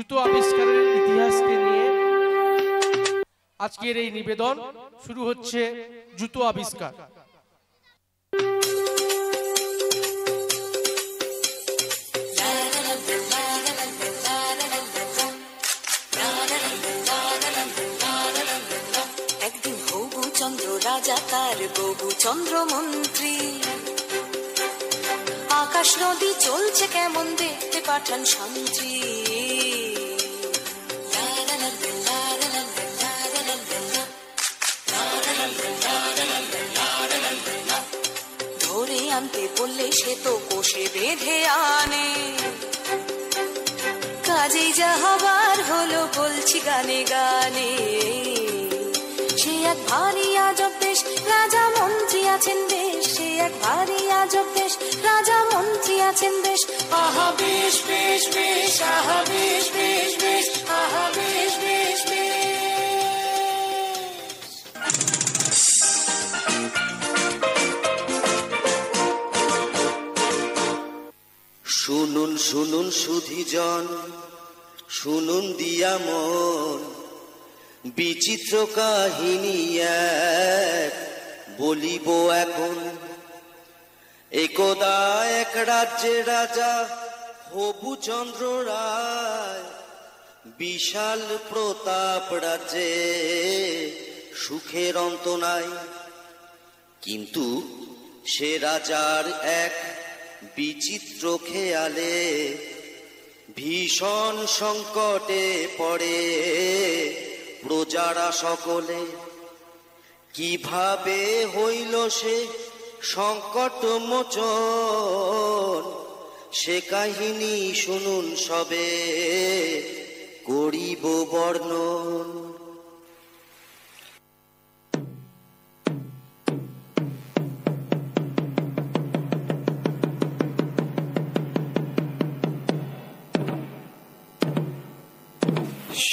জুতো আবিষ্কারের ইতিহাসকে নিয়ে আজকের এই নিবেদন শুরু হচ্ছে। জুতো আবিষ্কার। একদিন হবু চন্দ্র রাজা তার ববু চন্দ্র মন্ত্রী, আকাশ নদী চলছে কেমন দেখতে পাঠান শান্তি। ধরে আনতে বললে সে তো কোষে বেঁধে আনে, কাজেই যা হবার হলো বলছি গানে গানে। সে এক ভারী আজব দেশ, রাজা মন্ত্রী আছেন বেশ, সে এক ভারী আজব দেশ, রাজা মন্ত্রী আছেন বেশ। আহা বেশ বেশ বেশ, আহা বেশ বেশ বেশ, আহা বেশ বেশ বেশ। শুনুন শুনুন সুধীজন, শুনুন দিয়া মন, বিচিত্র কাহিনী এক বলিব এখন। একদা এক রাজ্যে রাজা হবু চন্দ্র রায়, বিশাল প্রতাপ রাজ্যে সুখের অন্ত নাই। কিন্তু সে রাজার এক বিচিত্র খেয়ালে ভীষণ সংকটে পড়ে প্রজারা সকলে। কিভাবে হইল সে সংকট মোচন, সে কাহিনী শুনুন সবে করিব বর্ণন।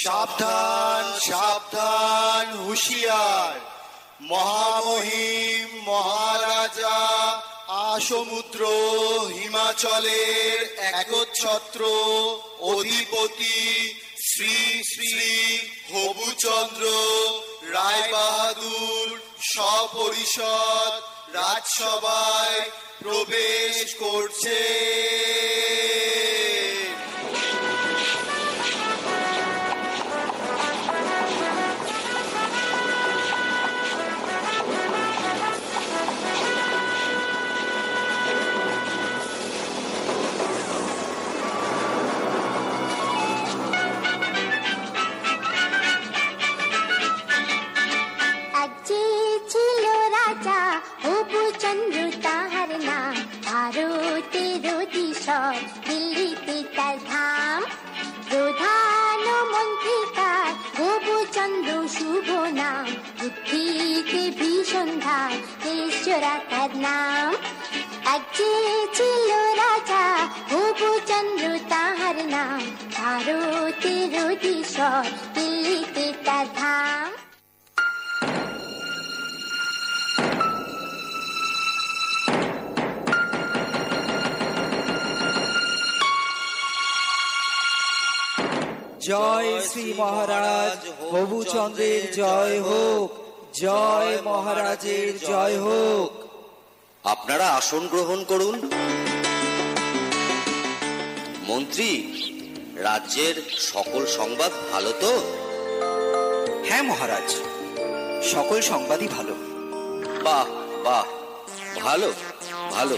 সাবধান সাবধান হুঁশিয়ার, মহামহিম মহারাজা আসমুদ্র হিমাচলের একচ্ছত্র অধিপতি শ্রী শ্রী হবুচন্দ্র রায় বাহাদুর সপরিষদ রাজসভায় প্রবেশ করছে। দিল্লিতে তার ধাম, প্রধানমন্ত্রী তার হবুচন্দ্র শুভ নাম। বুদ্ধিতে ভীষণ ধাম, ঈশ্বরা তার নাম। এক যে ছিল রাজা হবুচন্দ্র তাহার নাম, ভারতের অধীশ্বর দিল্লিতে তার ধাম। জয় শ্রী মহারাজ হবুচন্দ্রের জয় হোক, জয় মহারাজের জয় হোক। আপনারা আসন গ্রহণ করুন। মন্ত্রী, রাজ্যের সকল সংবাদ ভালো তো? হ্যাঁ মহারাজ, সকল সংবাদই ভালো। বাহ বাহ, ভালো ভালো।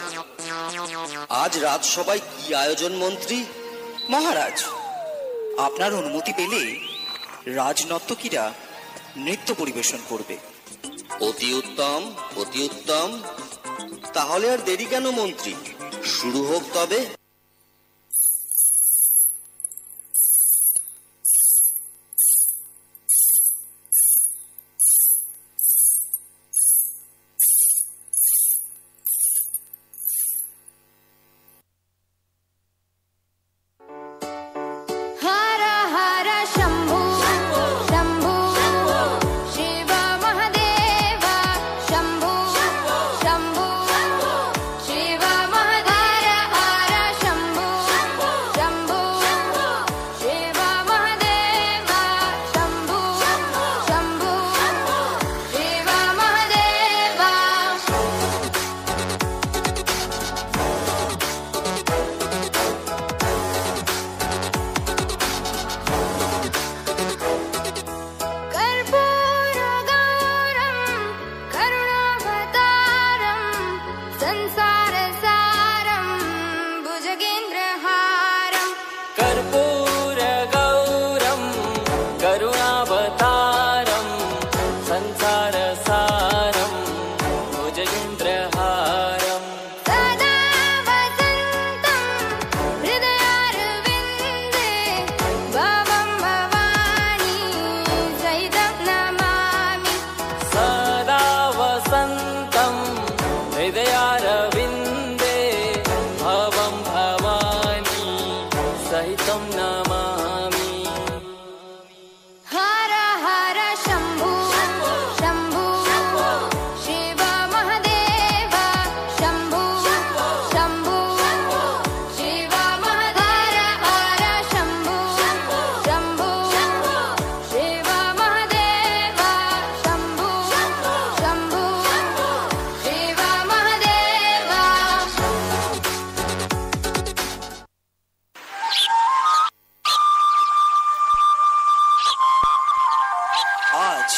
আজ রাজসভায় কি আয়োজন মন্ত্রী? মহারাজ, আপনার অনুমতি পেলে রাজনর্তকীরা নৃত্য পরিবেশন করবে। অতি উত্তম অতি উত্তম। তাহলে আর দেরি কেন মন্ত্রী, শুরু হোক তবে। शंभु शंभु शिव महादेव संसारसारं भुजगेन्द्रहारं कर्पूरगौरं करुणावतारं संसारसारं भुजगेन्द्रहारं सदा वसन्तं हृदयारविन्दे भवं भवानी सहितं नमामि सदा वसन्तं हृदयारविन्दे भवं भवानी सहितं नमामि हर हर शम्भो शम्भो शिव महादेव शम्भो शम्भो शिव महादेव हर शम्भो शम्भो शिव महादेव शम्भो शम्भो शिव महादेव আজ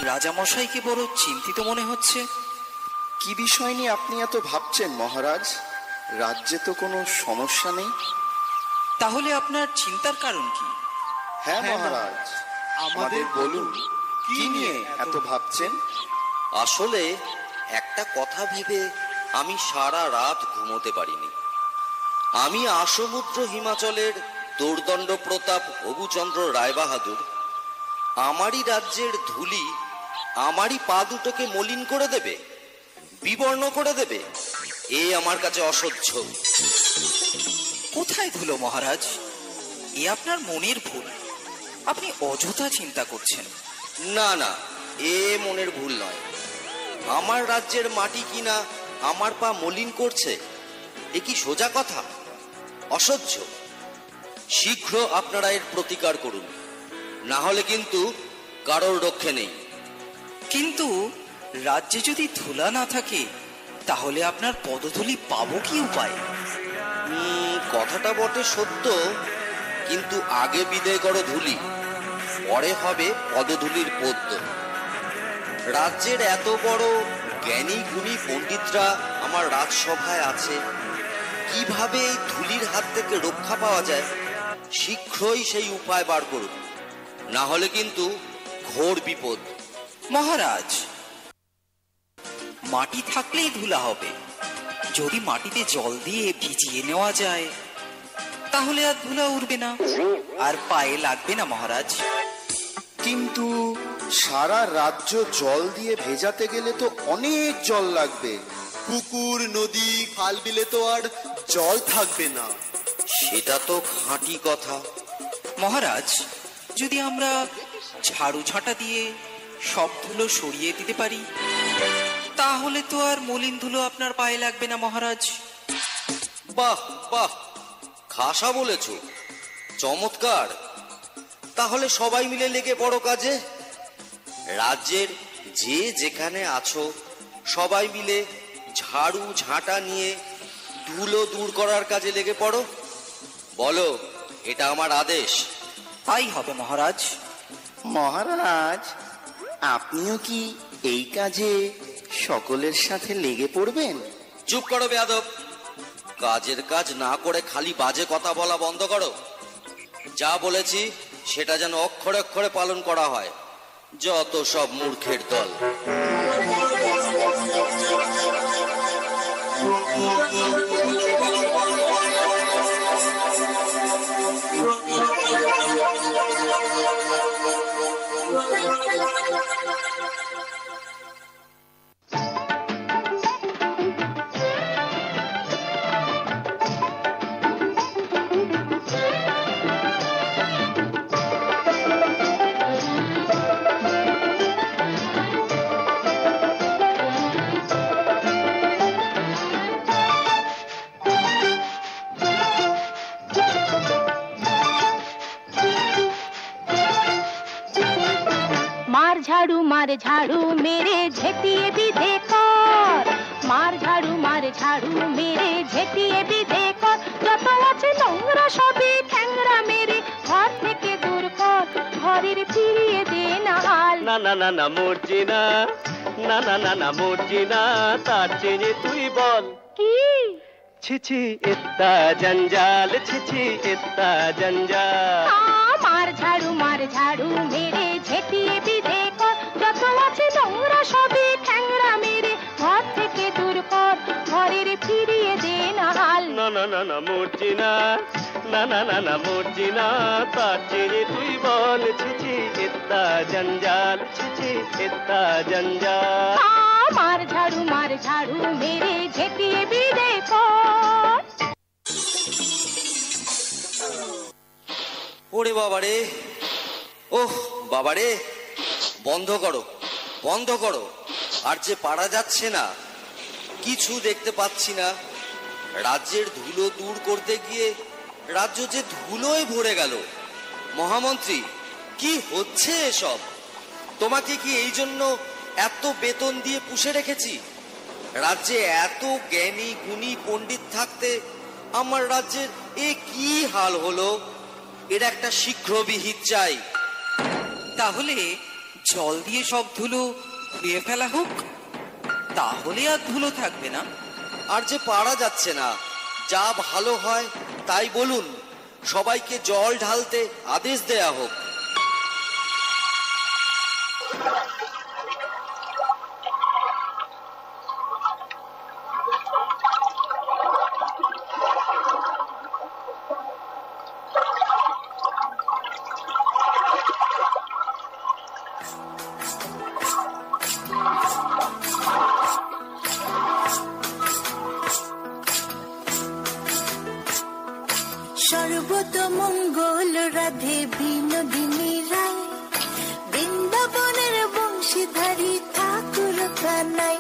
রাজামশাইকে বড় চিন্তিত মনে হচ্ছে। কি বিষয় নিয়ে আপনি এত ভাবছেন মহারাজ? রাজ্যে তো কোনো সমস্যা নেই। তাহলে আপনার চিন্তার কারণ কি? হ্যাঁ মহারাজ, আমাদের বলুন, কি নিয়ে এত ভাবছেন? আসলে একটা কথা ভেবে আমি সারা রাত ঘুমোতে পারিনি। আমি আসমুদ্র হিমাচলের দোর্দণ্ড প্রতাপ হবুচন্দ্র রায়বাহাদুর আমারই রাজ্যের ধুলি আমারই পা দুটোকে মলিন করে দেবে, বিবর্ণ করে দেবে, এ আমার কাছে অসহ্য। কোথায় ধুলো মহারাজ? এ আপনার মনের ভুল। আপনি অযথা চিন্তা করছেন। না না, এ মনের ভুল নয়। আমার রাজ্যের মাটি কিনা আমার পা মলিন করছে, এ কি সোজা কথা? অসহ্য। শীঘ্র আপনারা এর প্রতিকার করুন, না হলে কিন্তু কারোর রক্ষে নেই। কিন্তু রাজ্যে যদি ধুলা না থাকে তাহলে আপনার পদধূলি পাবো কি উপায়? কথাটা বটে সত্য, কিন্তু আগে বিদায় করো ধুলি, পরে হবে পদধূলির পদ্য। রাজ্যের এত বড় জ্ঞানী গুণী পণ্ডিতরা আমার রাজসভায় আছে, কিভাবে এই ধুলির হাত থেকে রক্ষা পাওয়া যায় শীঘ্রই সেই উপায় বার করুন, না হলে কিন্তু ঘোর বিপদ। মহারাজ, মাটি থাকলেই ধুলা হবে। যদি মাটিতে জল দিয়ে ভিজিয়ে নেওয়া যায় তাহলে আর ধুলা উড়বে না, আর পায়ে লাগবে না মহারাজ। কিন্তু সারা রাজ্য জল দিয়ে ভেজাতে গেলে তো অনেক জল লাগবে। পুকুর, নদী, খাল বিলে তো আর জল থাকবে না। সেটা তো খাঁটি কথা। মহারাজ, যদি আমরা ঝাড়ু ঝাঁটা দিয়ে সব ধুলো সরিয়ে দিতে পারি তাহলে তো আর মলিন ধুলো আপনার পায়ে লাগবে না মহারাজ। বাহ বাহ, খাসা বলেছ, চমৎকার। তাহলে সবাই মিলে লেগে পড়ো কাজে। রাজ্যের যে যেখানে আছো সবাই মিলে ঝাড়ু ঝাঁটা নিয়ে ধুলো দূর করার কাজে লেগে পড়ো। বলো, এটা আমার আদেশ। তাই হবে মহারাজ। মহারাজ, আপনিও কি এই কাজে সকলের সাথে লেগে পড়বেন? চুপ করো বেয়াদব। কাজের কাজ না করে খালি বাজে কথা বলা বন্ধ করো। যা বলেছি সেটা যেন অক্ষরে অক্ষরে পালন করা হয়। যত সব মূর্খের দল। मार झाड़ू मेरे झेटिए भी देखर, मार झाड़ू मेरे झेटिए भी देखर, যত আছে নোংরা সবই ঠ্যাংরা মেরে ঘর থেকে দূর কর, ঘরের ফিরিয়ে দে না হাল। না না না না মর্জিনা, না না না না মর্জিনা, তার চেয়ে তুই বল কি? ছিছি ইত্তা জঞ্জাল, ছিছি ইত্তা জঞ্জাল। মার ঝাড়ু মেরে ঝেঁটিয়ে বিধে কর, যত আছে নোংরা সবই ঠ্যাংরা মেরে ঘর থেকে দূর কর, ঘরের ফিরিয়ে দে না হাল। না না না না মরছি না, না না না না মরছি না, তার চেয়ে তুই বল ছিছি ইত্তা জঞ্জাল, ছিছি ইত্তা জঞ্জাল। মার ঝাড়ু মেরে ঝেঁটিয়ে বিধে কর। ওরে বাবারে, ওহ বাবারে, বন্ধ করো বন্ধ করো, আর যে পারা যাচ্ছে না, কিছু দেখতে পাচ্ছি না। রাজ্যের ধুলো দূর করতে গিয়ে রাজ্য যে ধুলোয় ভরে গেল। মহামন্ত্রী, কি হচ্ছে এসব? তোমাকে কি এই জন্য এত বেতন দিয়ে পুষে রেখেছি? রাজ্যে এত জ্ঞানী গুণী পণ্ডিত থাকতে আমার রাজ্যের এ কি হাল হলো? এর একটা শীঘ্র বিহিত চাই। তাহলে জল দিয়ে সব ধুলো ধুয়ে ফেলা হোক, তাহলে আর ধুলো থাকবে না। আর যে পারা যাচ্ছে না, যা ভালো হয় তাই বলুন, সবাইকে জল ঢালতে আদেশ দেয়া হোক। সর্বতমঙ্গল রাধে বিনোদিনী রায়, বৃন্দাবনের বংশীধারী ঠাকুর কানাই,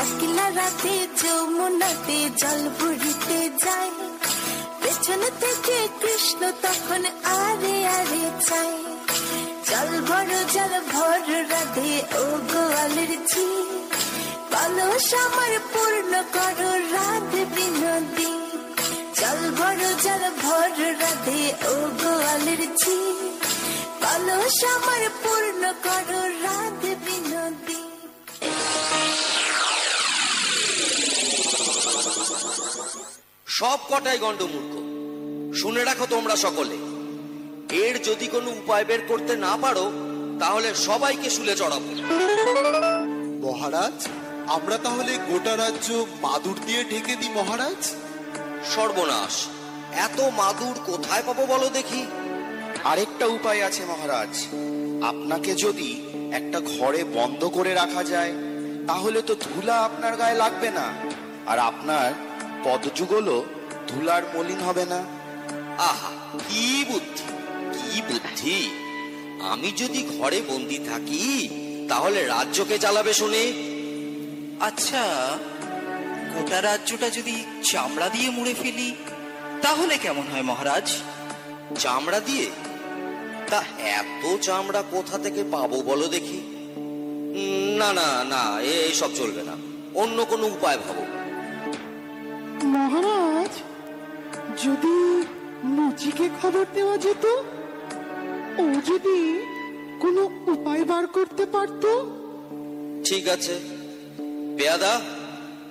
একলা রাধে যমুনাতে জল ভরিতে যায়, পেছন থেকে কৃষ্ণ তখন আরে আরে চাই, জল ভর রাধে ও গোয়ালের ঝি, কলস আমার পূর্ণ করো রাধে বিনোদী, জল ভর রাধে ও গোয়ালের ঝি, কলস আমার পূর্ণ করো রাধে বিনোদী। সব কটাই গন্ডমূর্খ। শুনে রাখো তোমরা সকলে, এর যদি কোনো উপায় বের করতে না পারো, তাহলে সবাইকে শুলে চড়াবো। মহারাজ, আমরা তাহলে গোটা রাজ্য মাদুর দিয়ে ঢেকে দিই মহারাজ। সর্বনাশ, এত মাদুর কোথায় পাবো বলো দেখি? আরেকটা উপায় আছে মহারাজ, আপনাকে যদি একটা ঘরে বন্ধ করে রাখা যায়, তাহলে তো ধুলা আপনার গায়ে লাগবে না, আর আপনার পদযুগলও ধুলার মলিন হবে না। আহা, কি বুদ্ধি, কি বুদ্ধি! আমি যদি ঘরে বন্দি থাকি, তাহলে রাজ্যকে চালাবে শুনে? আচ্ছা, গোটা রাজ্যটা যদি চামড়া দিয়ে মুড়ে ফেলি, তাহলে কেমন হয় মহারাজ? চামড়া দিয়ে? তা এত চামড়া কোথা থেকে পাবো বলো দেখি? না না না, এইসব চলবে না, অন্য কোনো উপায় ভাবো। মহারাজ, যদি মুচিকে খবর দেওয়া যেত, ও যদি কোনো উপায় বার করতে পারতো। ঠিক আছে, পেয়াদা,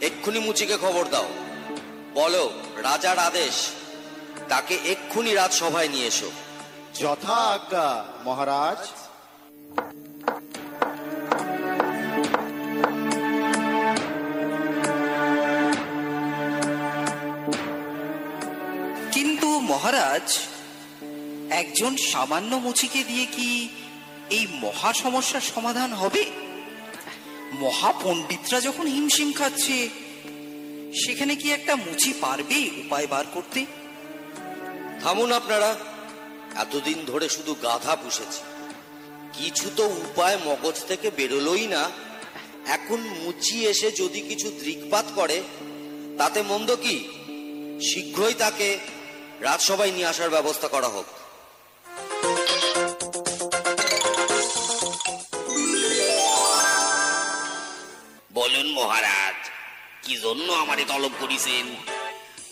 এক্ষুনি মুচিকে খবর দাও, বলো রাজার আদেশ, তাকে এক্ষুনি রাজসভায় নিয়ে এসো। যথা আজ্ঞা মহারাজ। কিন্তু মহারাজ, একজন সামান্য মুচিকে দিয়ে কি এই মহা সমস্যার সমাধান হবে? মহাপণ্ডিতরা যখন হিমশিম খাচ্ছে, সেখানে কি একটা মুচি পারবে উপায় বার করতে? থামুন আপনারা, এতদিন ধরে শুধু গাধা পুষেছি, কিছু তো উপায় মগজ থেকে বেরোলোই না। এখন মুচি এসে যদি কিছু দৃকপাত করে, তাতে মন্দ কি? শীঘ্রই তাকে রাজসভায় নিয়ে আসার ব্যবস্থা করা হোক। বলুন মহারাজ, কি জন্য আমারে তলব করিছেন?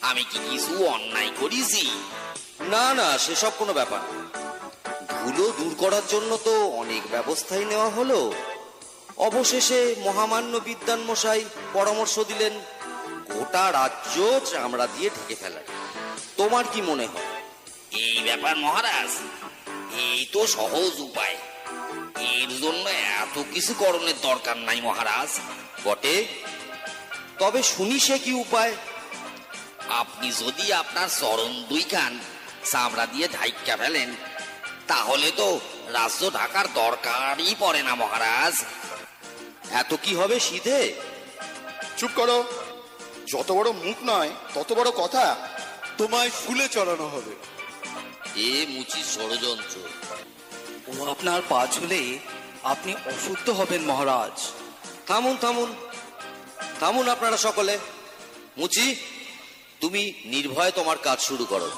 আমি কি কিছু অন্যায় করেছি? না না, সেসব কোনো ব্যাপার না। ধুলো দূর করার জন্য তো অনেক ব্যবস্থাই নেওয়া হলো। অবশেষে মহামান্য বিদ্বান মশাই পরামর্শ দিলেন, গোটা গোটা রাজ্য চামড়া দিয়ে ঢেকে ফেলার। তোমার কি মনে হয়? এই ব্যাপার মহারাজ, এই তো সহজ উপায়। এর জন্য এত কিছু করণের দরকার নাই মহারাজ। বটে, তবে শুনি সে কি উপায়? আপনি যদি আপনার চরণ দুইখান চামড়া দিয়ে ঢাইকা ফেলেন, তাহলে তো রাজ্য ঢাকার দরকারই পড়ে না মহারাজ। এত কি হবে সিধে? চুপ করো, যত বড় মুখ নয় তত বড় কথা। তোমায় ফুলে চড়ানো হবে। এ মুচির ষড়যন্ত্র। ও আপনার পা ছুলে আপনি অশুদ্ধ হবেন মহারাজ। থামুন থামুন থামুন আপনারা সকলে। মুচি, তুমি নির্ভয়ে তোমার কাজ শুরু করো।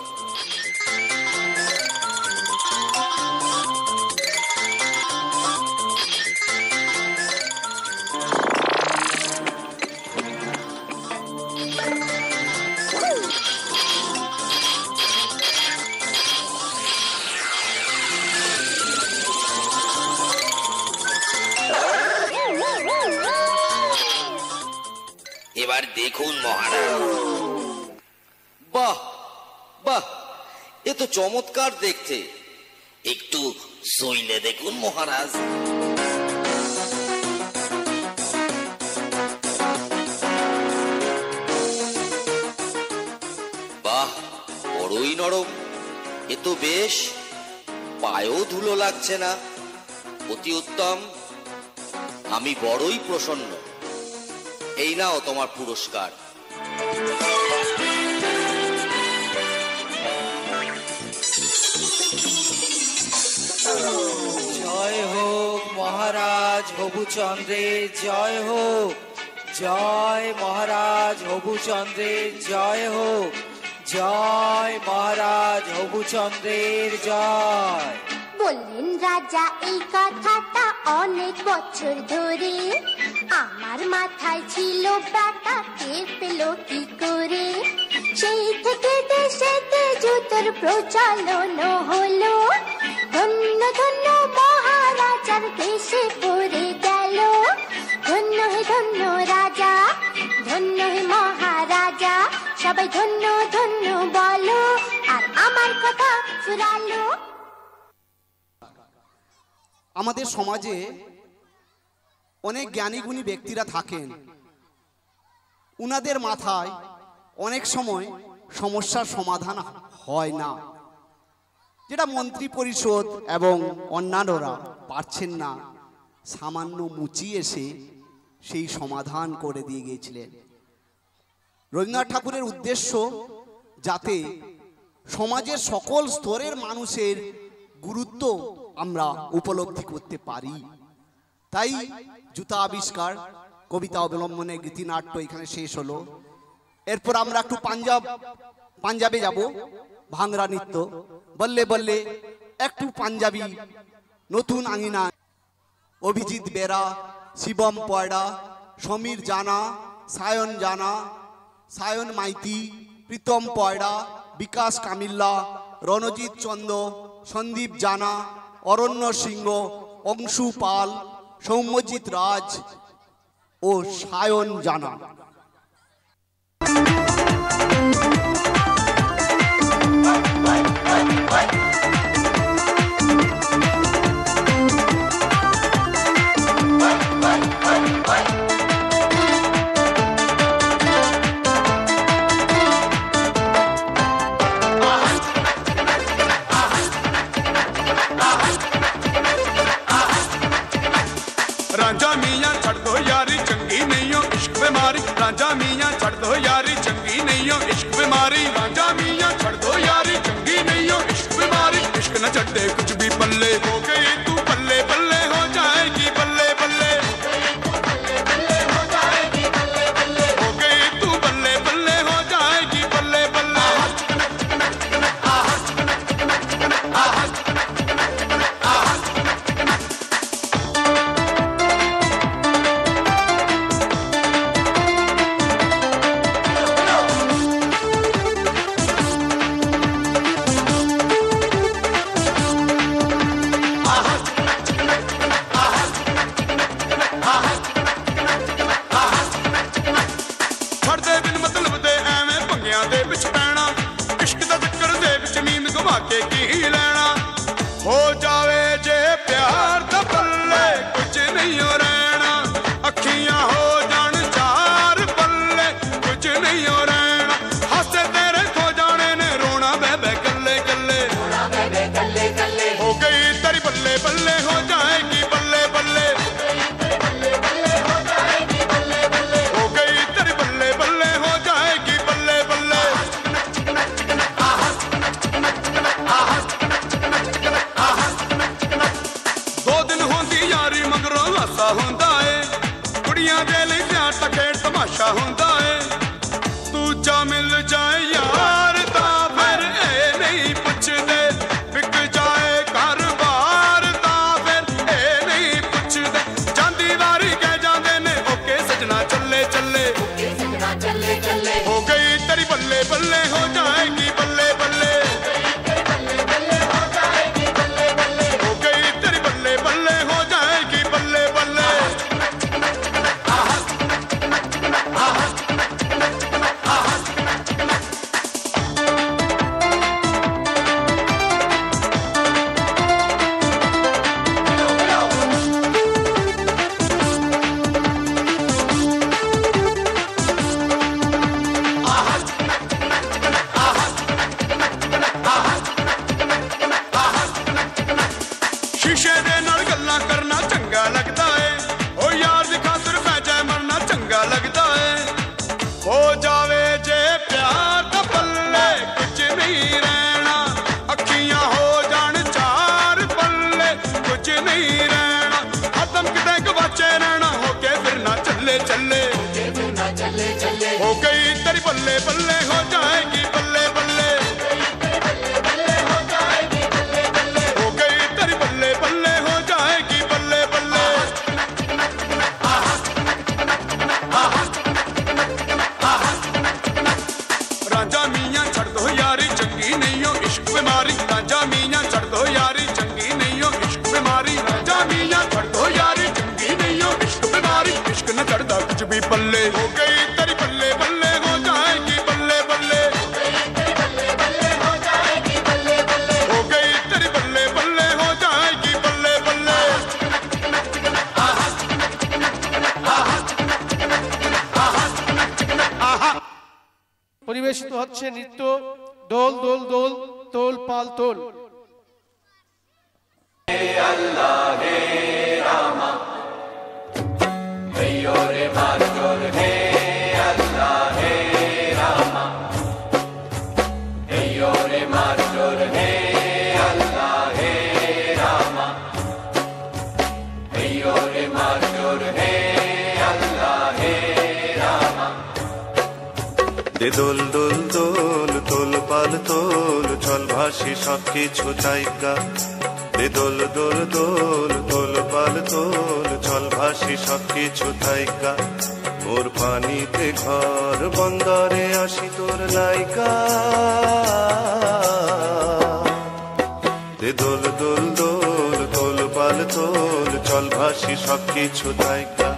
এবার দেখুন মহারাজ। বাহ বাহ, এ তো চমৎকার দেখতে। একটু সইলে দেখুন মহারাজ। বাহ, বড়ই নরম। এ তো বেশ, পায়েও ধুলো লাগছে না। অতি উত্তম, আমি বড়ই প্রসন্ন। এই নাও তোমার পুরস্কার। জয় হোক মহারাজ হবুচন্দ্রের জয় হোক। জয় মহারাজ হবুচন্দ্রের জয় হোক। জয় মহারাজ হবুচন্দ্রের জয়। বললেন রাজা এই কথাটা অনেক বছর ধরে, আমার মাথায় ছিল ব্যাটা টের পেল কি করে। সেই থেকে দেশেতে জুতোর প্রচলন হলো, ধন্য ধন্য মহারাজার দেশে পড়ে গেল। ধন্য হে ধন্য রাজা, ধন্য হে মহারাজা, সবাই ধন্য ধন্য বলো, আর আমার কথা ফুরালো। আমাদের সমাজে অনেক জ্ঞানী গুণী ব্যক্তিরা থাকেন। উনাদের মাথায় অনেক সময় সমস্যার সমাধান হয় না, যেটা মন্ত্রী পরিষদ এবং অন্যান্যরা পারছেন না। সামান্য মুচি এসে সেই সমাধান করে দিয়ে গিয়েছিলেন। রবীন্দ্রনাথ ঠাকুরের উদ্দেশ্য যাতে সমাজের সকল স্তরের মানুষের গুরুত্ব আমরা উপলব্ধি করতে পারি, তাই জুতা আবিষ্কার, কবিতা অবলম্বনে গীতিনাট্য এখানে শেষ হলো। এরপর আমরা একটু পাঞ্জাবে যাব, ভাংরা নৃত্য। বললে বললে একটু পাঞ্জাবি নতুন আঙিনা। অভিজিৎ বেরা, শিবম পয়ডা, সমীর জানা, সায়ন মাইতি, প্রীতম পয়ডা, বিকাশ কামিল্লা, রণজিৎ চন্দ, সন্দীপ জানা, অরণ্য সিংহ, অংশু পাল, সৌম্যজিৎ রাজ ও সায়ন জানা। रांझा मियां छड़ दो यारी चंगी नहीं हो इश्क बीमारी। रांझा मियां छड़ दो यारी चंगी नहीं हो इश्क बीमारी। रांझा मियां छड़ दो यारी चंगी नहीं हो इश्क बीमारी। इश्क न छड़े कुछ भी पल्ले, हो गई तू बल्ले बल्ले हो जाएगी बल्ले बल्ले। हो गई तू बल्ले बल्ले हो जाएगी बल्ले बल्ले। रहना हासे तेरे खो जाने ने रोना बेबे कल्ले कल्ले हो गई तेरी बल्ले बल्ले हो जाएगी बल्ले बल्ले हो गई तेरी बल्ले बल्ले हो जाएगी बल्ले बल्ले दो दिन होंदी यारी मगरों हासा होंदा है कुड़ियां दे लई प्यार दा खेड तमाशा होंदा है तू जा मिल जाए यार ता फिर ए नहीं पुछदे बिक जाए घर-बार ता फिर ए नहीं पुछदे जांदी वारी कह जांदे ने ओके सजना चले चले हो गई तेरी बल्ले बल्ले हो जाएगी बल्ले बल्ले हो गई तेरी बल्ले बल्ले हो जाएगी बल्ले बल्ले शीशे दे नाल गल्लां करना चंगा लगदा है ओ यार दी खातिर पै जाए मरना चंगा लगदा है हो जावे जे प्यार दा पल्ले कुछ नहीं रहना अखियां हो जान चार पल्ले कुछ नहीं रहना हदम किते गवाचे रहना होके फिरना चले चले हो गई तेरी बल्ले बल्ले हो जाएगी बल्ले बल्ले हो गई तेरी बल्ले बल्ले हो जाएगी बल्ले बल्ले राजा मियां छड़ दो यारी चंगी नहीं हो इश्क बीमारी राजा मियां छड़ दो यारी चंगी नहीं हो इश्क बीमारी राजा मियां छड़ दो यारी चंगी नहीं हो इश्क बीमारी इश्क न चढ़दा कुछ भी पल्ले हो गई तेरी बल्ले बल्ले हो जाएगी बल्ले बल्ले हो गई तेरी बल्ले बल्ले हो जाएगी बल्ले बल्ले পরিবেশিত হচ্ছে নৃত্য দোল দোল দোল তোল পাল তোল। দোল দোল দোল তোল পাল তোল চল ভাসি সব কিছু তাইকা দোল দোল দোল তোল পাল তোল চল ভাসি সব কিছু তাইকা মোর পানিতে ঘর বন্দরে আসি তোর নাইকা দোল দোল দোল তোল পাল তোল চল ভাসি সব কিছু তাইকা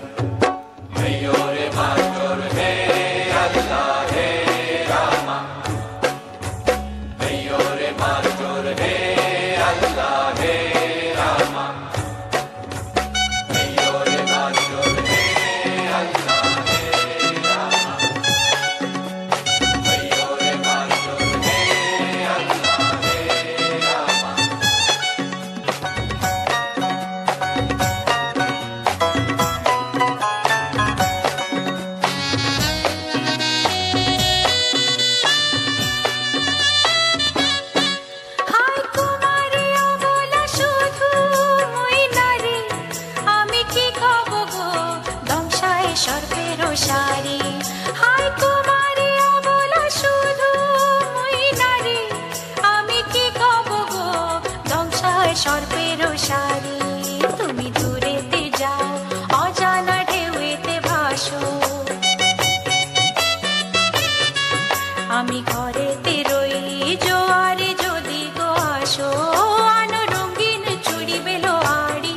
আমি ঘরেতে রই জোয়ারে যদি গো আসো আনো রঙিন চুড়ি বেলো আড়ি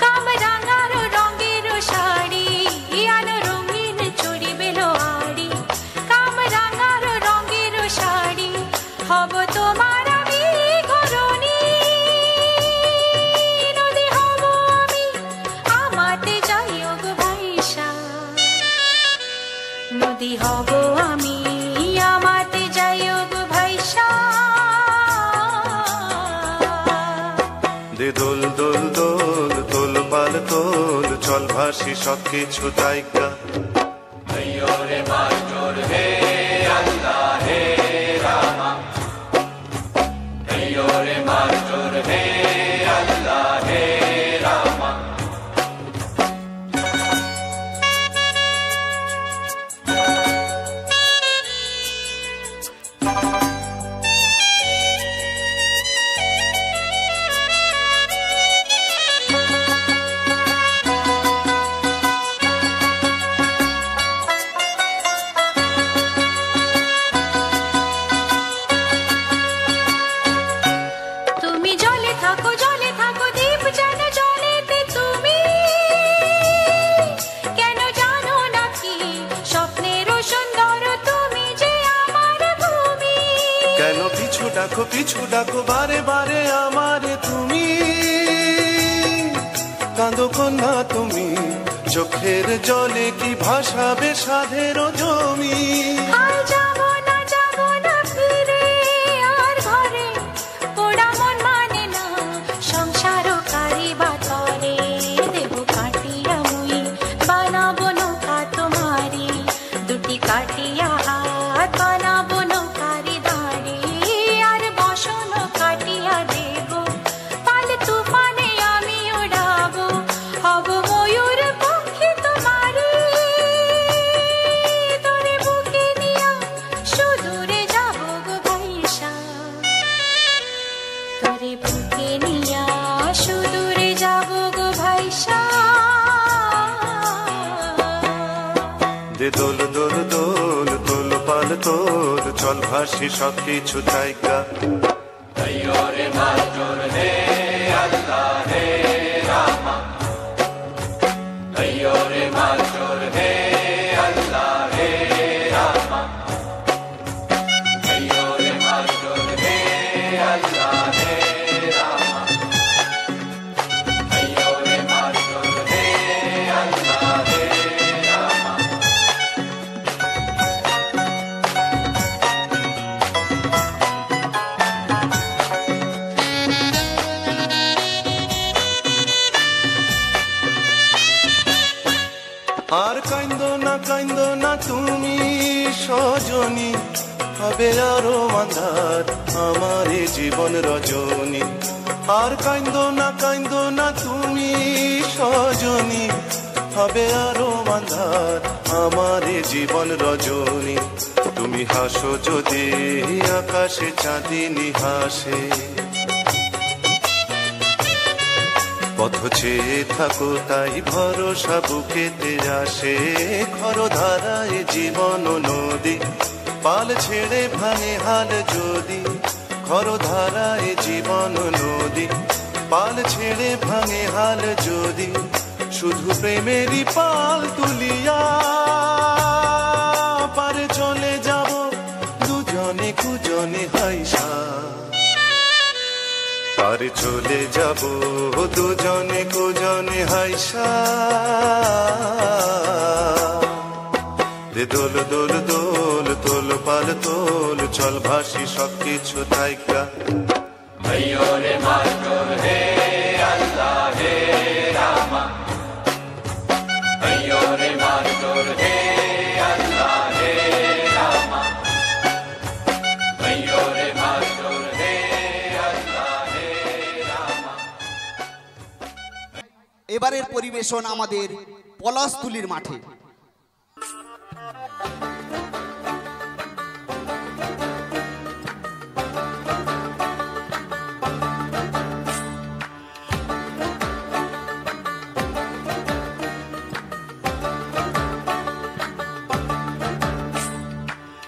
কামরাঙার রঙের শাড়ি আনো রঙিন চুড়ি বেলো আড়ি কামরাঙার রঙের শাড়ি হব তোমার আমি ঘরণী নদী হব আমি আমাতে যাইও গো ভাইসা নদী হব আমি ভাসি সব কিছু তাইকা। রে মাস্টার হে আল্লাহ হে রামা, রে মাস্টার হে আল্লাহ হে রামা। পিছু ডাকো বারে বারে আমারে তুমি, কাঁদো কন্যা তুমি, চোখের জলে কি ভাসাবে সাধের জমি। দোল দোল দোল দোল পাল তোল, চল ভাসি সব কিছু তাইকা। রে মাস্টার হে আল্লাহ হে রামা, রে মাস্টার হে আল্লাহ হে রামা, রে মাস্টার হে আল্লাহ হে রামা, রে মাস্টার হে আল্লাহ হে রামা। আর কাইন্দো না তুমি সজনী, হবে আরো আন্ধার আমার জীবন রজনী। আর কাইন্দো না তুমি সজনী, হবে আরো আন্ধার আমার জীবন রজনী। তুমি হাসো যদি আকাশে চাঁদিনী হাসে, পথ চেয়ে থাকো তাই ভরসা বুকেতে আসে। খর ধারায় জীবন নদী, পাল ছেড়ে ভাঙে হাল যদি। খর ধারায় জীবন নদী, পাল ছেড়ে ভাঙে হাল যদি। শুধু প্রেমেরই পাল তুলিয়া পারে চলে যাব দুজনে কুজনে হাইসা। পারে চলে যাব দুজনে কুজনে হাইসা। দোল দোল দোল দোল পাল তোল, চল ভাসি সব কিছু তাইকা। রে মাস্টার হে আল্লাহ হে রামা, রে মাস্টার হে আল্লাহ হে রামা, রে মাস্টার হে আল্লাহ হে রামা। এবারের পরিবেশন আমাদের পলাশতুলির মাঠে।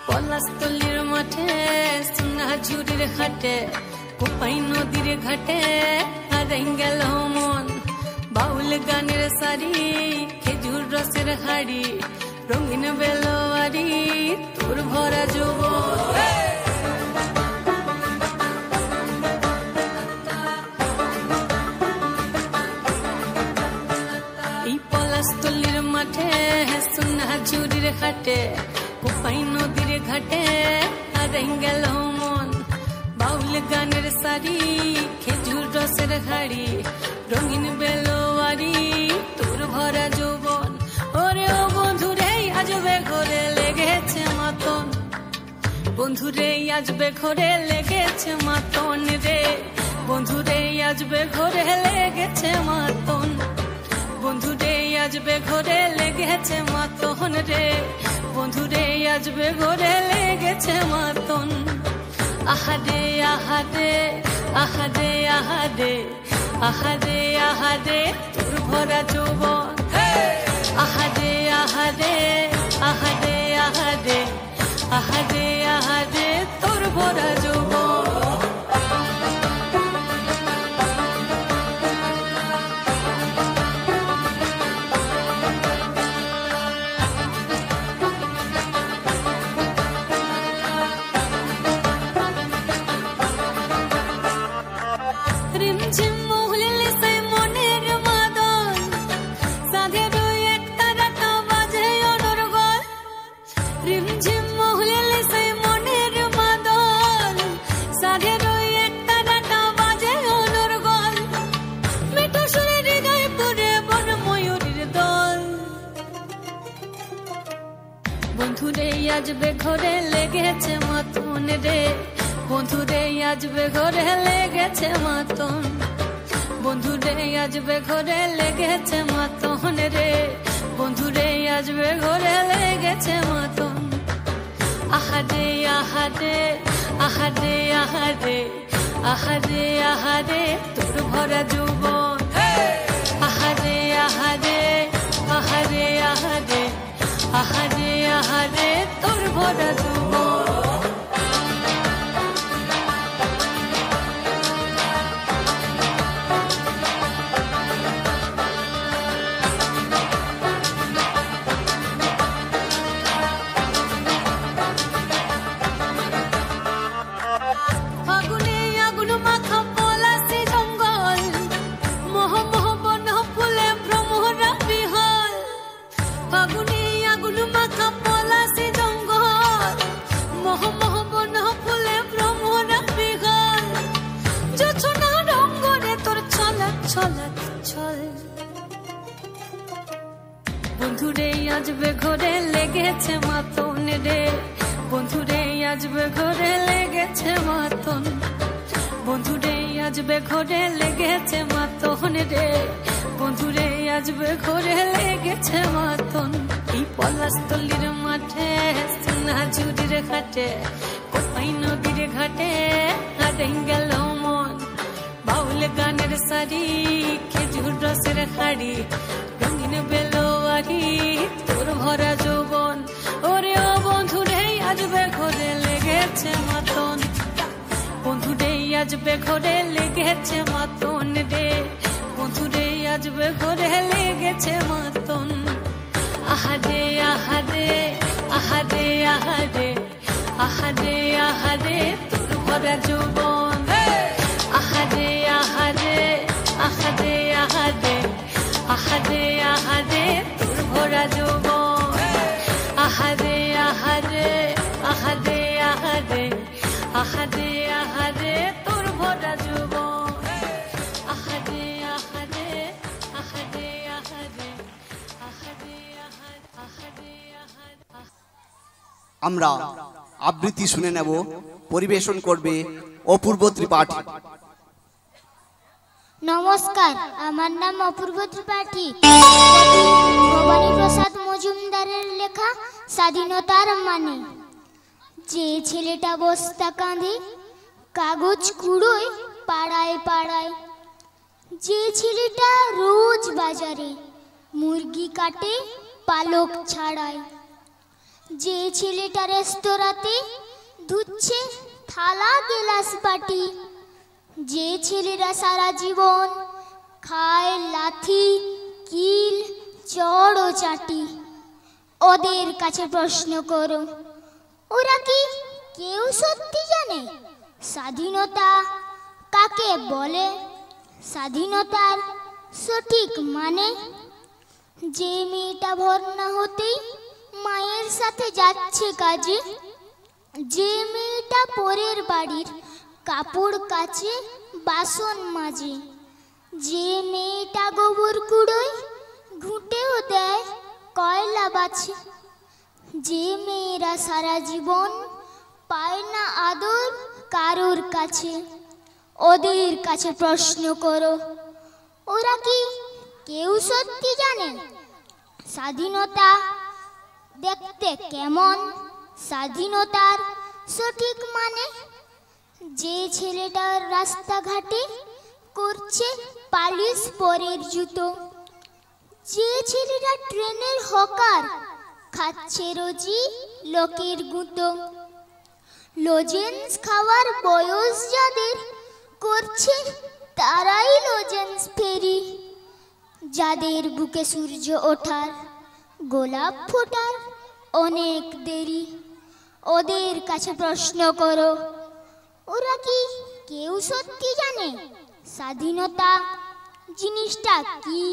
পলাশতলির মাঠে, সোনাঝুরির ঘাটে, কোপাই নদীর ঘাটে হারাই গেল মন। বাউল গানের সারি, খেজুর রসের হাড়ি, রঙিন বেলোয়ারি, তোর ভরা যৌবন। এই পলাশতলির মাঠে, সোনাঝুরির ঘাটে, কোপাই নদীর ঘাটে হারাই গেল মন। বাউল গানের সারি, খেজুর রসের হাড়ি, রঙিন বেলোয়ারি, তোর ভরা ভরা যৌবন। ওরে ও বন্ধুরে আজবে ঘরে লেগেছে মাতন, বন্ধুরে আজবে ঘরে লেগেছে মাতন রে, বন্ধুরে আজবে ঘরে লেগেছে মাতন, বন্ধুরে আজবে ঘরে লেগেছে মাতন রে, বন্ধুরে আজবে ঘরে লেগেছে মাতন। আহারে আহারে আহারে আহারে আহারে আহারে তোর ভরা যৌবন। আহারে আহারে আহারে আহারে আহারে আহারে তোর ভরা যৌবন। রিমঝিম মহুলিল সে মনের মাদন, সাধের এক তারাটা বাজে অনর্গল। রিমঝিম মহুলিল সে মনের মাদন, সাধের এক তারাটা বাজে অনর্গল। মিঠো সুরে হৃদয় পুরে বন ময়ূরীর দল। বন্ধুরে আজবে ঘরে লেগেছে মাতন রে, বন্ধুরে আজবে ঘরে লেগেছে মাতন, বন্ধুরে আজবে ঘরে লেগেছে মাতন রে, বন্ধুরে আজবে ঘরে লেগেছে মাতন। আহারে আহারে আহারে আহারে আহারে আহারে তোর ভরা যৌবন। আহারে আহারে আহারে আহারে আহারে আহারে তোর ভরা যৌবন। ফাগুনে আগুন মাখা পলাশি জঙ্গল, মোহ মোহ বন ফুলে ভ্রমরা বিহল। ফাগুনে আগুন মাখা পলাশি জঙ্গল, মোহ মোহ বন ফুলে ভ্রমরা বিহল। জোছনা রঙ্গনে তোর ছলক ছলক ছল। বন্ধুরে আজবে ঘরে লেগেছে মাতন রে, বন্ধুরে আজবে ঘরে লেগেছে মাতন, বন্ধুরে আজবে ঘরে লেগেছে মাতন রে, বন্ধুরে আজবে ঘরে লেগেছে মাতন। এই পলাশতলির মাঠে সোনা ঝুড়ির ঘাটে, কোপাই নদীর ঘাটে হারিয়ে গেল মন। বাউল গানের সারি, খেজুর রসের খাড়ি, রঙিন বেলোয়ারি তোর ভরা যৌবন। ওরে ও বন্ধুরে আজবে ঘরে লেগেছে মাতন, বন্ধুরে আজবে ঘরে লেগেছে মাতন রে, বন্ধুরে আজবে ঘরে লেগেছে মাতন। আহারে আহারে আহারে আহারে আহারে আহারে তোর ভরা যৌবন। আহারে আহারে আহারে আহারে আহারে আহারে তোর ভরা যৌবন। আহারে আহারে আহারে আহারে আহারে আহারে তোর ভরা যৌবন। আহারে আহারে আহারে আহারে আহারে আহারে আহারে। আমরা আবৃত্তি শুনে নেব, পরিবেশন করবে অপূর্ব ত্রিপাঠী। নমস্কার, আমার নাম অপূর্ব ত্রিপাঠী। ভবানী প্রসাদ মজুমদারের লেখা স্বাধীনতার মানে। যে ছেলেটা বস্তা কাঁধে কাগজ কুড়োয় পাড়ায় পাড়ায়, যে ছেলেটা রোজ বাজারে মুরগি কাটে পালক ছাড়ায়, যে ছেলেটা রেস্তোরাঁতে ধুচ্ছে থালা গেলাস বাটি, যে ছেলেরা সারা জীবন খায় লাথি কিল চড় ও চাটি, ওদের কাছে প্রশ্ন করো, ওরা কি কেউ সত্যি জানে স্বাধীনতা কাকে বলে? স্বাধীনতার সঠিক মানে? যে মেয়েটা ভর না হতেই মায়ের সাথে যাচ্ছে কাজে, যে মেয়েটা পরের বাড়ির কাপড় কাচে বাসন মাজে, যে মেয়েটা গোবর কুড়োয় ঘুঁটেও দেয় কয়লা বাছে। যে মেয়েরা সারা জীবন পায় না আদর কারোর কাছে, ওদের কাছে প্রশ্ন করো, ওরা কি কেউ সত্যি জানে স্বাধীনতা দেখতে কেমন, স্বাধীনতার সঠিক মানে? যে ছেলেটার রাস্তাঘাটে করছে পালিশ পরের জুতো, যে ছেলেটা ট্রেনের হকার খাচ্ছে রোজি লোকের গুঁতো, লজেন্স খাওয়ার বয়স যাদের করছে তারাই লজেন্স ফেরি, যাদের বুকে সূর্য ওঠার গোলাপ ফোটার অনেক দেরি, ওদের কাছে প্রশ্ন করো, ওরা কি কেউ সত্যি জানে স্বাধীনতা জিনিসটা কি,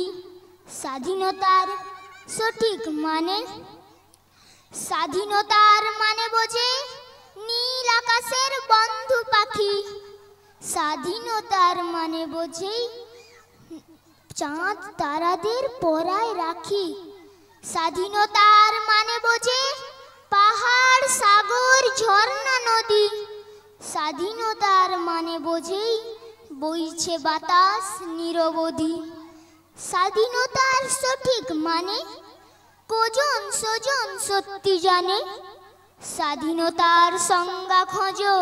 স্বাধীনতার সঠিক মানে? স্বাধীনতার মানে বোঝে নীল আকাশের বন্ধু পাখি, স্বাধীনতার মানে বোঝে চাঁদ তারাদের পরায় রাখি, স্বাধীনতার মানে বোঝে পাহাড় সাগর ঝর্ণা নদী, স্বাধীনতার মানে বোঝেই বইছে বাতাস নিরবধি। স্বাধীনতার সঠিক মানে কজন সজন সত্যি জানে? স্বাধীনতার সংজ্ঞা খোঁজো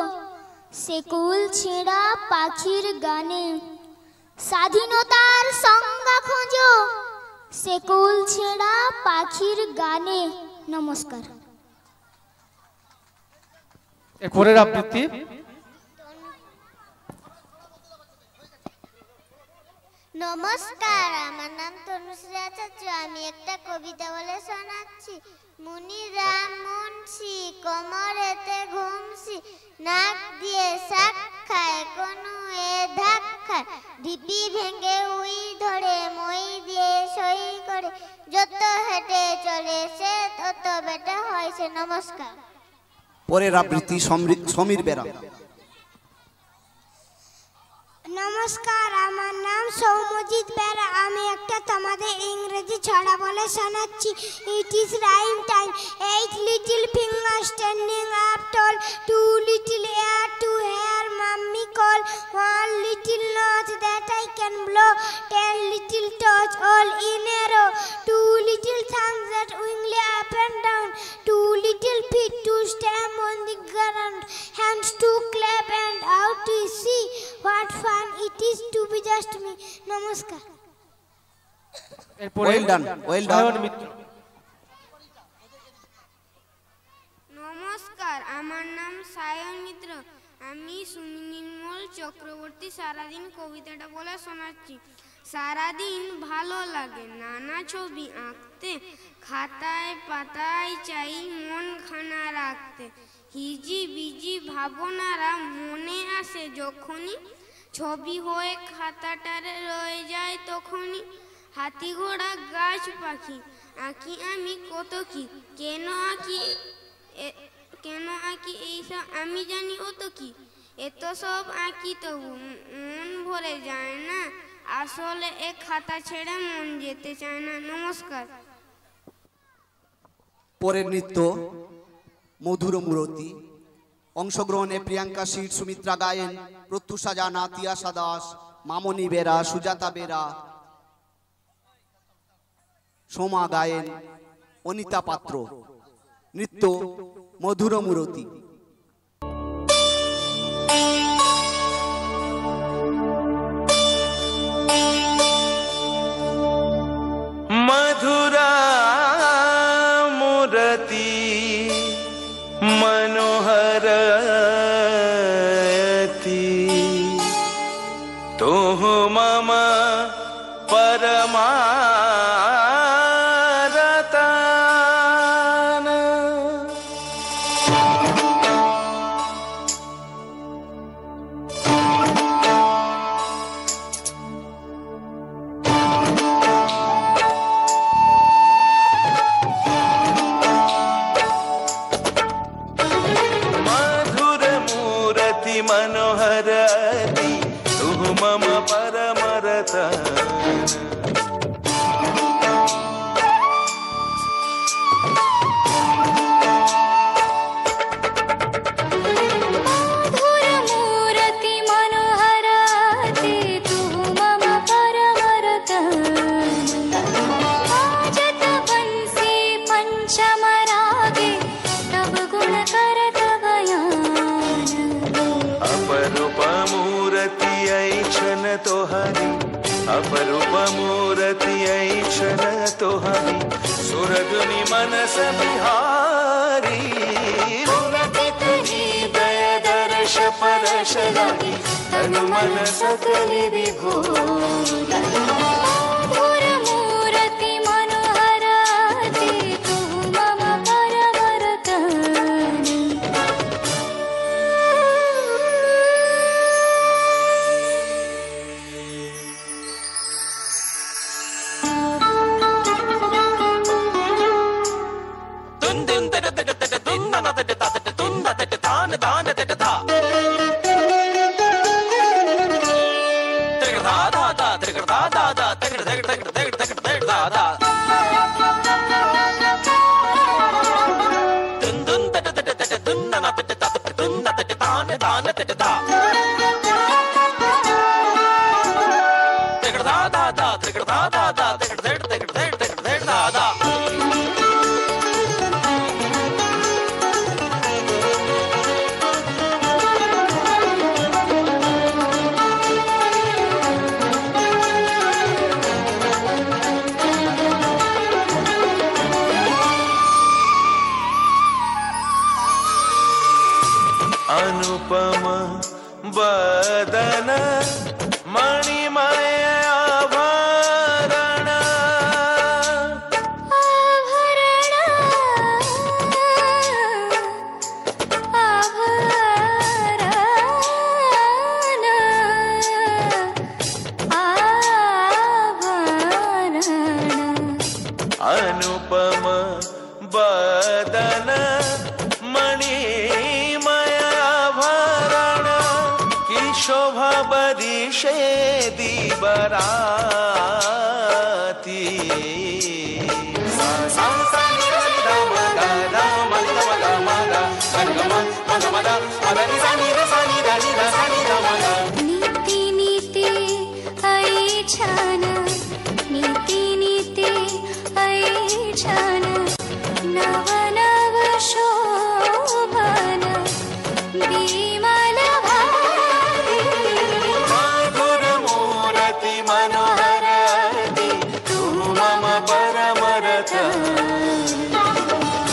সেকুল ছেঁড়া পাখির গানে, স্বাধীনতার সংজ্ঞা খোঁজো সেকুল ছেঁড়া পাখির গানে। নমস্কার। এরপরের আবৃত্তি নমস্কার, আমার নাম তনুশ্রী চাচু। আমি একটা কবিতা বলে শোনাচ্ছি। মুনিরাম মুন্সি কোমরেতে ঘুমসি, নাক দিয়ে শাক খায় কোনো এ ধাক খায়, ঢিপি ভেঙে উই ধরে মই দিয়ে সই করে, যত হেঁটে চলে সে তত বেটা হয় সে। নমস্কার। পরের আবৃত্তি সমীর বেরা। নমস্কার, আমার নাম সৌমজিৎ বেরা। আমি একটা তোমাদের ইংরেজি ছড়া বলে শোনাচ্ছি। It is rhyme time. 8 little fingers standing up tall, 2 little ear to hear mommy call, 1 little nose that I can blow, 10 little toes all in a row, 2 little thumbs that wiggly up and down, 2 little feet to stamp on the ground, hands to clap and out to see, what fun it is to be just me. নমস্কার। Well done, well done. নমস্কার, আমার নাম সায়ন মিত্র। আমি সুনির্মল চক্রবর্তী সারাদিন কবিতাটা বলে শোনাচ্ছি। সারাদিন ভালো লাগে নানা ছবি আঁকতে, খাতায় পাতায় চাই মন খানা রাখতে, হিজি বিজি ভাবনারা মনে আসে যখনই, ছবি হয়ে খাতাটারে রয়ে যায় তখনই, হাতি ঘোড়া গাছ পাখি আঁকি আমি কত কি, কেন আঁকি এইসব আমি জানি ও তো কি, এত সব আঁকি তবু মন ভরে যায় না, আসলে এ খাতা ছেড়ে মন যেতে চায় না। নমস্কার। পরের নৃত্য মধুর মূরতি। অংশগ্রহণে প্রিয়াঙ্কা শীট, সুমিত্রা গায়েন, প্রত্যুষা জানা, তিয়াশা দাস, মামনি বেরা, সুজাতা বেরা, সোমা গায়েন, অনিতা পাত্র। নৃত্য মধুর মূরতি। मधुरा मूर्ति मनोहरति, तुह मम परमारतान, मनोहरति तुह मम परमरतान। तोहारी अपरूप मूर्ति ऐक्षण तोहारी सुरगुनी मनस बिहारी उन्नति तुझी दय दर्श परश लागी तनु मन सकल विभोर मूर्ति मनोहराति तू मम परमरतनी अनुपम बदन मणिमय आभरण अनुपम बदन मणिमय आभरण की शोभा बरिशे दीबराती नीति नीति ऐछन नीति नीति ऐछन नव नव शोभन विमल भाति मधुर मूर्ति मनोहरति तू मम परमरतनी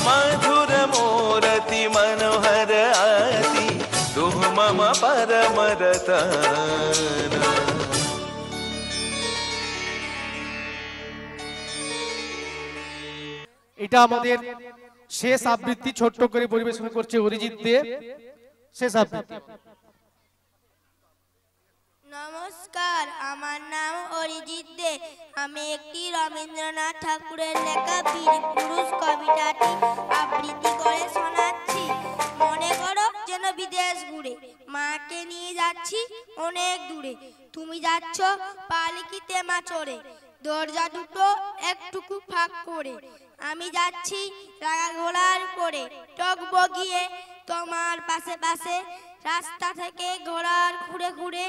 मधुर मूर्ति मनोहरति तू मम परमरतनी এটা আমাদের শেষ আবৃত্তি ছোট্ট করে পরিবেশন করছে অরিজিৎ দে শেষ আবৃত্তি নমস্কার, আমার নাম অরিজিৎ দে। আমি একটি রবীন্দ্রনাথ ঠাকুরের লেখা বীর পুরুষ কবিতাটি আবৃত্তি করে শোনাচ্ছি। মনে করো যেন বিদেশ ঘুরে মাকে নিয়ে যাচ্ছি অনেক দূরে, তুমি যাচ্ছ পালকিতে মা চড়ে, দরজা দুটো একটুকু ফাঁক করে, আমি যাচ্ছি রাগা ঘোড়ার করে, টক বগিয়ে তোমার পাশে পাশে, রাস্তা থেকে ঘোড়ার ঘুরে ঘুরে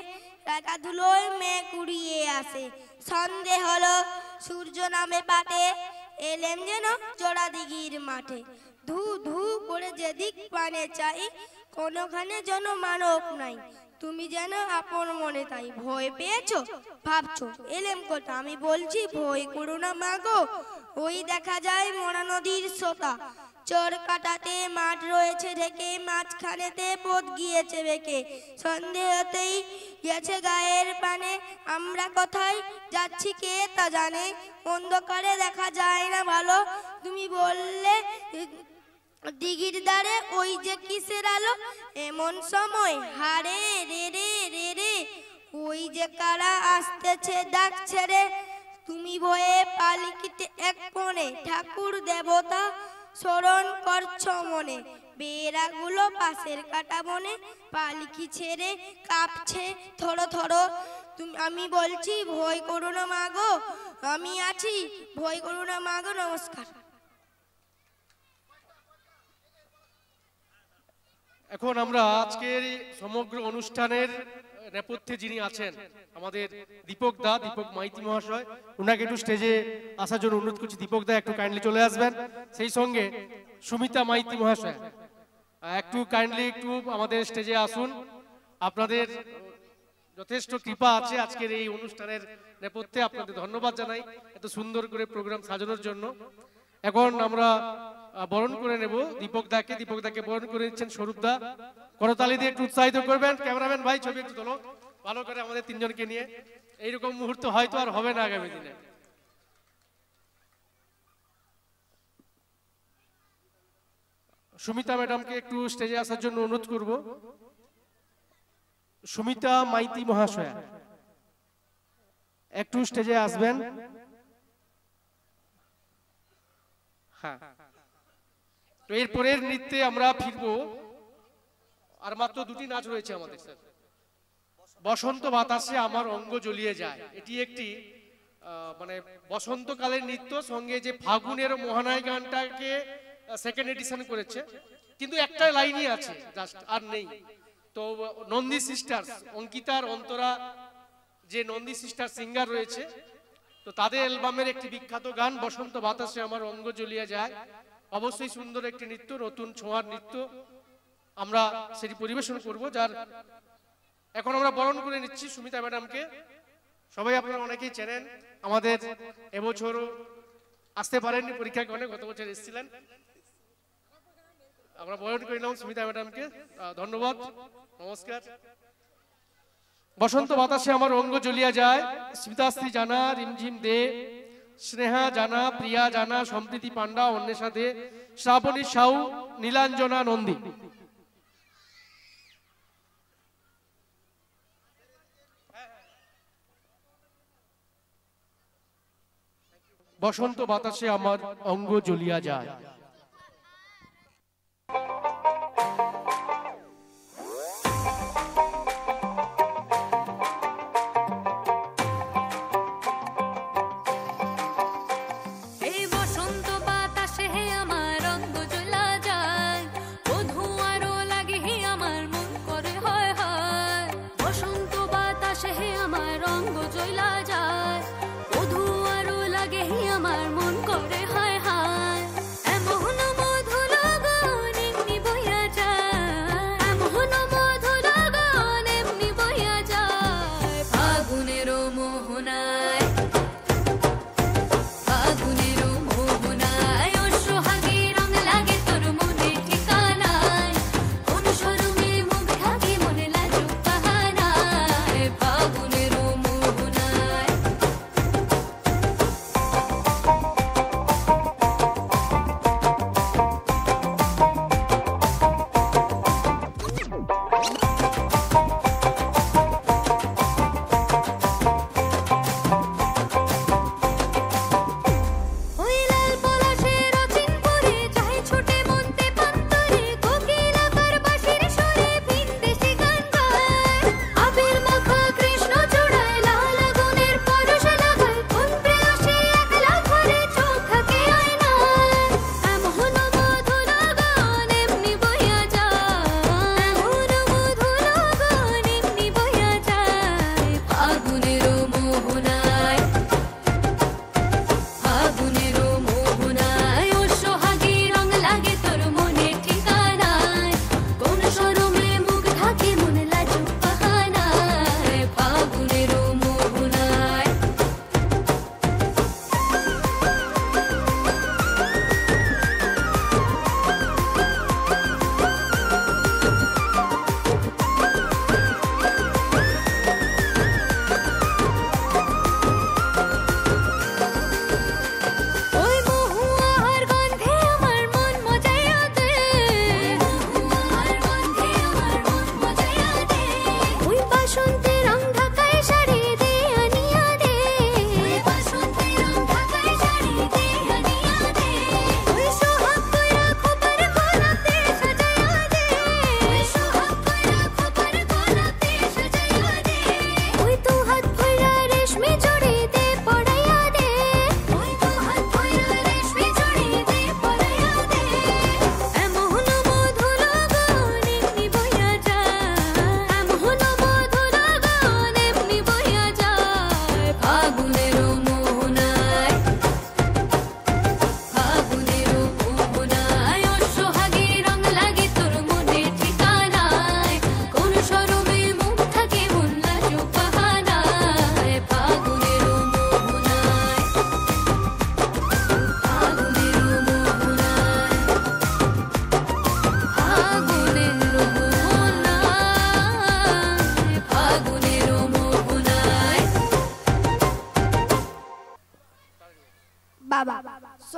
রাগা ধুলোয় মেঘ উড়িয়ে আসে। সন্ধে হলো সূর্য নামে পাটে, এলেম যেন জোড়া দিঘির মাঠে, ধু ধু করে যেদিক পানে চাই, কোনোখানে যেন মানব নাই, তুমি যেন আপন মনে তাই। ভয় পেয়েছো ভাবছো এলেম কোথা, আমি বলছি ভয় করো না মাগো, ওই দেখা যায় মরা নদীর সোতা, চোর কাটাতে মাঠ রয়েছে ঢেকে, মাঝখানেতে পথ গিয়েছে বেঁকে, সন্ধে হতেই গেছে গায়ের পানে, আমরা কোথায় যাচ্ছি কে তা জানে, অন্ধকারে দেখা যায় না ভালো, তুমি বললে দিঘির ধারে ওই যে কিসের আলো, এমন সময় হারে রে রে রে রে, ওই যে কারা আসতেছে ডাকছে রে, তুমি ভয়ে পালকিতে এক কোণে, ঠাকুর দেবতা স্মরণ করছো মনে, বেড়াগুলো পাশের কাটা বনে, পালকি ছেড়ে কাঁপছে থরো থরো, তুমি আমি বলছি ভয় করো না মাগো, আমি আছি ভয় করো না মাগো। নমস্কার। এখন আমরা আজকের সমগ্র অনুষ্ঠানের নেপথ্যে যিনি আছেন আমাদের দীপক দা, দীপক মাইতি মহাশয়, ওনাকে একটু স্টেজে আসার জন্য অনুরোধ করছি। দীপক দা একটু কাইন্ডলি চলে আসবেন। সেই সঙ্গে সুমিতা মাইতি মহাশয় একটু কাইন্ডলি একটু আমাদের স্টেজে আসুন। আপনাদের যথেষ্ট কৃপা আছে আজকের এই অনুষ্ঠানের নেপথ্যে। আপনাদের ধন্যবাদ জানাই এত সুন্দর করে প্রোগ্রাম সাজানোর জন্য। এখন আমরা বরণ করে নেব দীপক দাকে। দীপক দাকে বরণ করে নিচ্ছেন স্বরূপ দা। করতালি দিয়ে একটু উৎসাহিত করবেন। ক্যামেরাম্যান ভাই ছবি একটু তোলো ভালো করে আমাদের তিনজনকে নিয়ে। এইরকম মুহূর্ত হয়তো আর হবে না আগামী দিনে। সুমিতা ম্যাডামকে একটু স্টেজে আসার জন্য অনুরোধ করব। সুমিতা মাইতি মহাশয়া একটু স্টেজে আসবেন। হ্যাঁ, তো এরপরের নৃত্যে আমরা ফিরবো। আর মাত্র দুটি নাচ রয়েছে আমাদের স্যার। বসন্ত বাতাসে আমার অঙ্গ জ্বলিয়ে যায়, এটি একটি মানে বসন্তকালের নৃত্য, সঙ্গে যে ফাগুনের মহানায় গানটাকে সেকেন্ড এডিশন করেছে, কিন্তু একটা লাইনই আছে জাস্ট, আর নেই। তো নন্দী সিস্টার্স, অঙ্কিতার অন্তরা যে নন্দী সিস্টার সিঙ্গার রয়েছে, তো তাদের অ্যালবামের একটি বিখ্যাত গান বসন্ত বাতাসে আমার অঙ্গ জ্বলিয়ে যায়। অবশ্যই সুন্দর একটি নৃত্য, নতুন ছোঁয়ার নৃত্য, আমরা সেটি পরিবেশন করব। যার এখন আমরা বরণ করে নিচ্ছি সুমিতা ম্যাডামকে। সবাই আপনারা অনেকেই চেনেন, আমাদের এবছরও আসতে পারেননি পরীক্ষার কারণে, গত বছর এসেছিলেন। আমরা বরণ করে নিলাম সুমিতা ম্যাডামকে। ধন্যবাদ, নমস্কার। বসন্ত বাতাসে আমার অঙ্গ জ্বলিয়া যায়, স্মিতাশ্রী জানা, রিমঝিম দে, স্নেহা জানা, প্রিয়া জানা, সম্প্রীতি পান্ডা, অন্বেষা দে, শ্রাবণী সাউ, নীলাঞ্জনা নন্দী। বসন্ত বাতাসে আমার অঙ্গ জ্বলিয়া যায়। আমার মন করে হায় হায়, এমন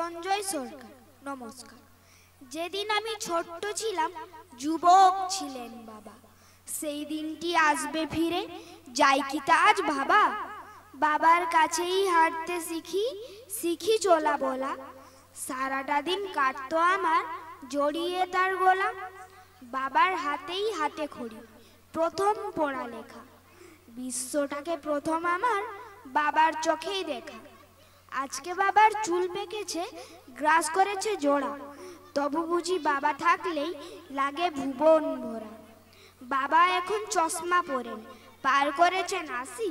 সঞ্জয় সরকার। নমস্কার। যেদিন আমি ছোট্ট ছিলাম, যুবক ছিলেন বাবা, সেই দিনটি আসবে ফিরে, যাই কি তা আজ ভাবা। বাবার কাছেই হাঁটতে শিখি চলা বলা, সারাটা দিন কাটতো আমার জড়িয়ে তার গলা। বাবার হাতেই হাতে খড়ি, প্রথম পড়ালেখা, বিশ্বটাকে প্রথম আমার বাবার চোখেই দেখা। আজকে বাবার চুল পেকেছে, গ্রাস করেছে জোড়া, তবু বুঝি বাবা থাকলেই লাগে ভুবন ভরা। বাবা এখন চশমা পরেন, পার করেছেন ৮০,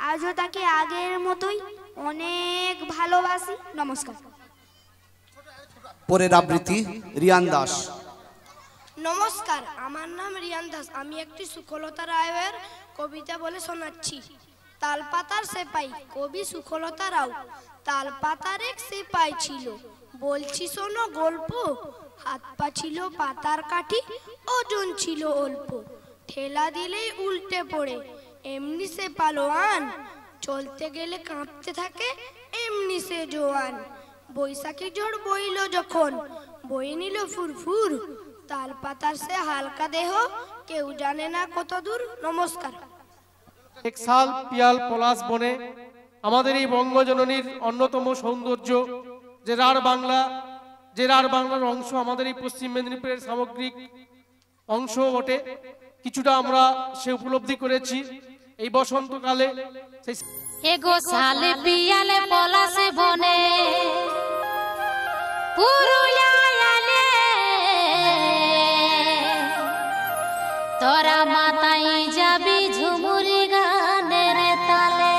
আজও তাকে আগের মতোই অনেক ভালোবাসি। নমস্কার। পরের আবৃত্তি রিয়ান দাস। নমস্কার, আমার নাম রিয়ান দাস। আমি একটি সুখলতা রায়ের কবিতা বলে শোনাচ্ছি। তালপাতার সেপাই, কবি সুখলতা রাও। তালপাতার এক সেপাই ছিল, বলছি শোনো গল্প। হাত পা ছিল পাতার কাঠি, ওজন ছিল অল্প। ঠেলা দিলেই উল্টে পড়ে, এমনি সে পালোয়ান। চলতে গেলে কাঁপতে থাকে, এমনি সে জোয়ান। বৈশাখী ঝড় বইল যখন, বয়ে নিল ফুরফুর। তালপাতার সে হালকা দেহ, কেউ জানে না কত দূর। নমস্কার। এক সাল পিয়াল পলাশ বনে আমাদের এই বঙ্গজননীর অন্যতম সৌন্দর্য, যে রাঢ় বাংলার অংশ, আমাদের এই পশ্চিম মেদিনীপুরের সামগ্রিক অংশ বটে। কিছুটা আমরা সে উপলব্ধি করেছি এই বসন্তকালে। এগো সালে পিয়ালে পলাশে বনে পুরুলিয়ালে, তোরা মাতাই যাবি ঝুমুরি গানের তালে।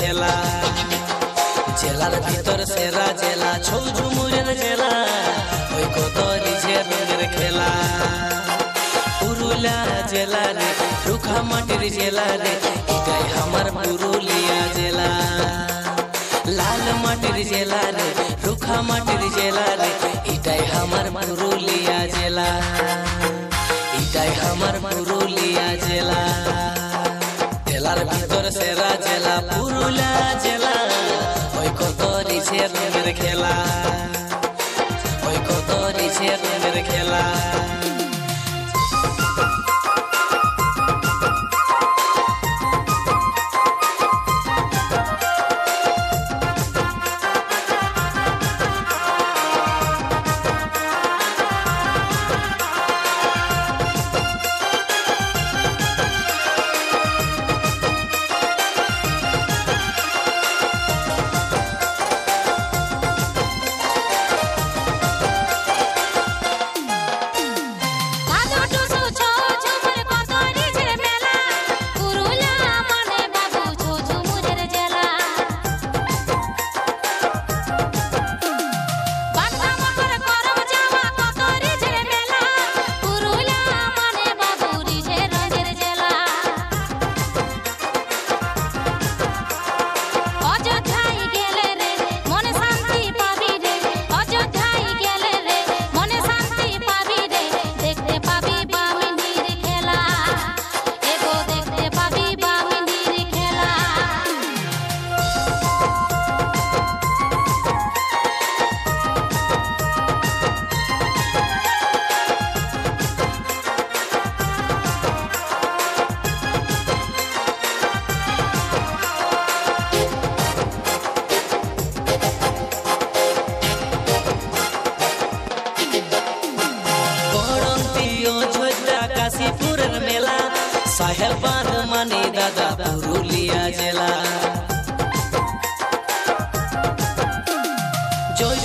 খেলা জেলার ভিতর সেরা জেলা, ছৌ ঝুমুরের জেলা, ওই কত রিঝে রঙের খেলা। পুরুলিয়া জেলা রে, রুখা মাটির জেলা রে, এটাই আমার পুরুলিয়া জেলা। লাল মাটির জেলা রে, রুখা মাটির জেলা রে, এটাই আমার পুরুলিয়া জেলা, এটাই আমার পুরুলিয়া জেলা। জেলার ভিতর সেরা জেলা পুরুলিয়া জেলা, ওই কত রিঝে রঙের খেলা, ওই কত রিঝে রঙের খেলা।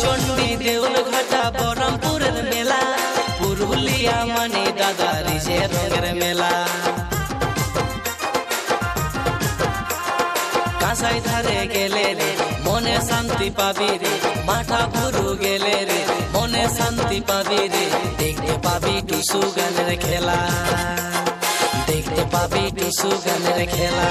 চণ্ডী দেউল ঘাটা বহরমপুরের মেলা, পুরুলিয়া মানে দাদারি সে রঙের মেলা। কাঁসাই ধারে গেলে রে মনে শান্তি পাবি রে, মাথা ঘুরু গেলে রে মনে শান্তি পাবি রে, দেখতে পাবি টুসু গানের খেলা, দেখতে পাবি টুসু গানের খেলা।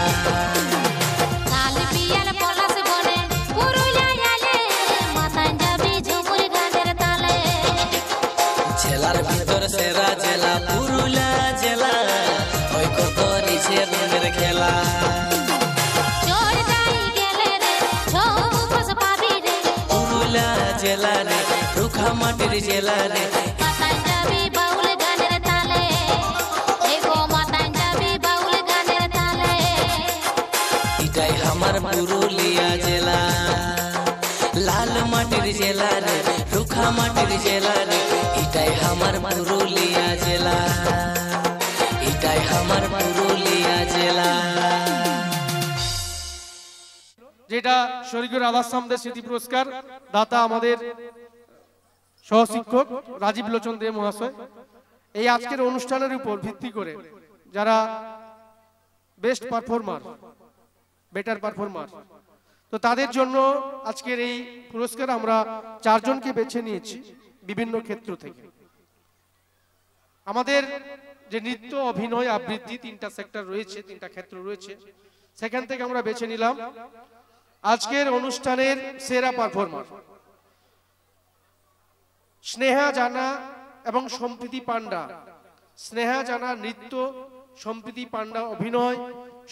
জেলার ভিতর সেরা জেলা পুরুলিয়া জেলা, ওই কত নিচে রঙের খেলা। পুরুলিয়া জেলা রে রুখা মাটির জেলা রে, এটাই আমার পুরুলিয়া জেলা। লাল মাটির জেলা রে রুখা মাটির জেলা রে, এটাই আমার পুরুলিয়া জেলা, এটাই আমার পুরুলিয়া জেলা। যেটা স্বর্গীয় রাধাশ্যাম দে স্মৃতি পুরস্কার দাতা আমাদের সহশিক্ষক রাজীব লোচন দে মহাশয়। এই আজকের অনুষ্ঠানের উপর ভিত্তি করে যারা বেস্ট পারফরমার, বেটার পারফরমার, তো তাদের জন্য আজকের এই পুরস্কার আমরা 4 জনকে বেছে নিয়েছি বিভিন্ন ক্ষেত্র থেকে। আমাদের যে নৃত্য, অভিনয়, আবৃত্তি 3টা সেক্টর রয়েছে, 3টা ক্ষেত্র রয়েছে, সেখান থেকে আমরা বেছে নিলাম আজকের অনুষ্ঠানের সেরা পারফরমার। স্নেহা জানা এবং সম্প্রীতি পান্ডা, স্নেহা জানা নৃত্য, সম্প্রীতি পান্ডা অভিনয়,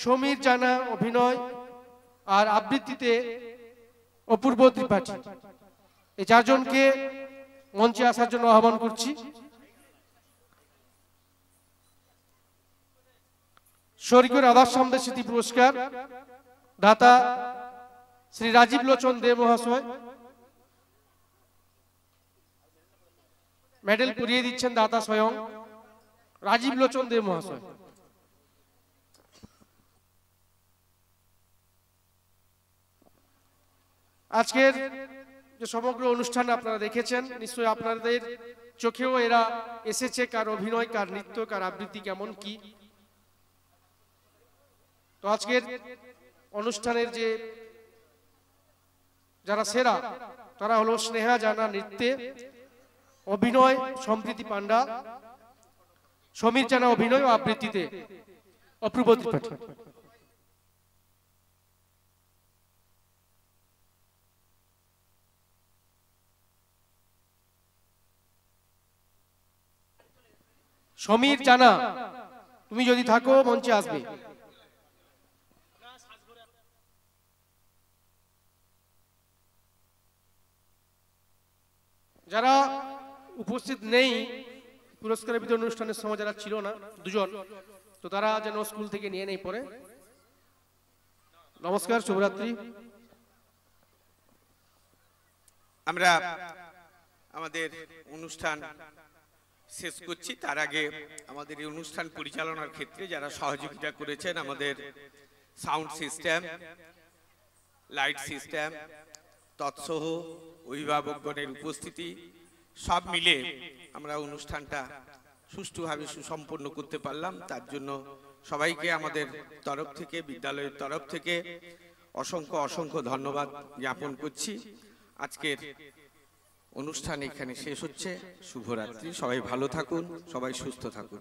সমীর জানা অভিনয় আর আবৃত্তিতে অপূর্ব ত্রিপাঠী। এই 4 জনকে মঞ্চে আসার জন্য আহ্বান করছি। স্বর্গীয় রাধাশ্যাম দে স্মৃতি পুরস্কার দাতা শ্রী রাজীব লোচন দে মহাশয়, মেডেল পরিয়ে দিচ্ছেন দাতা স্বয়ং রাজীব লোচন দে মহাশয়। আজকের যে সমগ্র অনুষ্ঠান আপনারা দেখেছেন, নিশ্চয়ই আপনাদের চোখেও এরা এসেছে, কার অভিনয়, কার নৃত্য, কার আবৃত্তি কেমন কি। তো আজকের অনুষ্ঠানের যে যারা সেরা তারা হলো স্নেহা জানা নৃত্যে, অভিনয় সম্প্রীতি পান্ডা, সমীর জানা অভিনয় ও আবৃত্তিতে অপূর্ব ত্রিপাঠী। সমীর জানা, তুমি যদি থাকো মঞ্চে আসবে। যারা উপস্থিত নেই পুরস্কার বিতরণ অনুষ্ঠানের সময়, যারা ছিল না 2 জন, তো তারা যেন স্কুল থেকে নিয়ে নেই পরে। নমস্কার, শুভরাত্রি। আমরা আমাদের অনুষ্ঠান শেষ করছি। তার আগে আমাদের এই অনুষ্ঠান পরিচালনার ক্ষেত্রে যারা সহযোগিতা করেছেন, আমাদের সাউন্ড সিস্টেম, লাইট সিস্টেম, তৎসহ অভিভাবকগণের উপস্থিতি, সব মিলে আমরা অনুষ্ঠানটা সুষ্ঠুভাবে সুসম্পন্ন করতে পারলাম। তার জন্য সবাইকে আমাদের তরফ থেকে, বিদ্যালয়ের তরফ থেকে অসংখ্য অসংখ্য ধন্যবাদ জ্ঞাপন করছি। আজকের অনুষ্ঠান এখানে শেষ হচ্ছে। শুভরাত্রি। সবাই ভালো থাকুন, সবাই সুস্থ থাকুন।